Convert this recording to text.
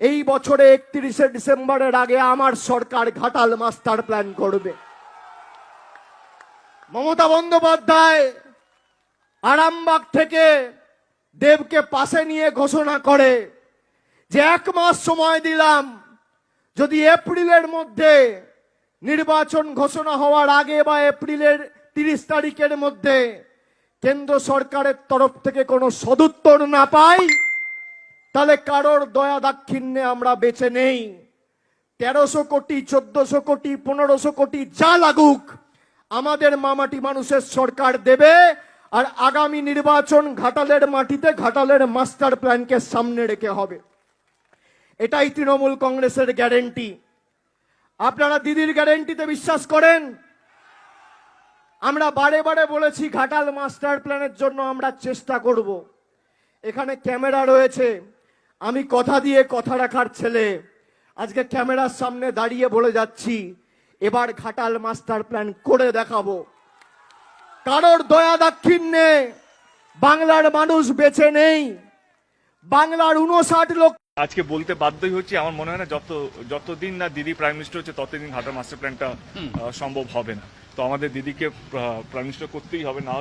এই বছরে 31শে ডিসেম্বরের আগে আমার সরকার ঘাটাল মাস্টার প্ল্যান করবে। মমতা বন্দ্যোপাধ্যায় আরামবাগ থেকে দেবকে পাশে নিয়ে ঘোষণা করে যে 1 মাস সময় দিলাম, যদি এপ্রিলের মধ্যে নির্বাচন ঘোষণা হওয়ার আগে বা এপ্রিলের 30 তারিখের মধ্যে কেন্দ্র সরকারের তরফ থেকে কোনো সদুত্তর না পাই, তাহলে কারোর দয়া দাক্ষিণ্যে আমরা বেঁচে নেই। 1300 কোটি, 1400 কোটি, 1500 কোটি যা লাগুক আমাদের মামাটি মানুষের সরকার দেবে। আর আগামী নির্বাচন ঘাটালের মাটিতে ঘাটালের মাস্টার প্ল্যানকে সামনে রেখে হবে। এটাই তৃণমূল কংগ্রেসের গ্যারেন্টি। আপনারা দিদির গ্যারেন্টিতে বিশ্বাস করেন? আমরা বারে বারে বলেছি ঘাটাল মাস্টার প্ল্যানের জন্য আমরা চেষ্টা করব। এখানে ক্যামেরা রয়েছে, আমি কথা দিয়ে কথা রাখার ছেলে। আজকে ক্যামেরার সামনে দাঁড়িয়ে বলে যাচ্ছি, এবার ঘাটাল মাস্টার প্ল্যান করে দেখাবো। কারোর দয়া দাক্ষিণ্যে বাংলার মানুষ বেঁচে নেই। বাংলার 59 লক্ষ আজকে বলতে বাধ্যই হচ্ছে। আমার মনে হয় না যতদিন না দিদি প্রাইম মিনিস্টার হচ্ছে ততদিন ঘাটাল মাস্টার প্ল্যানটা সম্ভব হবে না। তো আমাদের দিদিকে প্রাইম মিনিস্টার করতেই হবে, না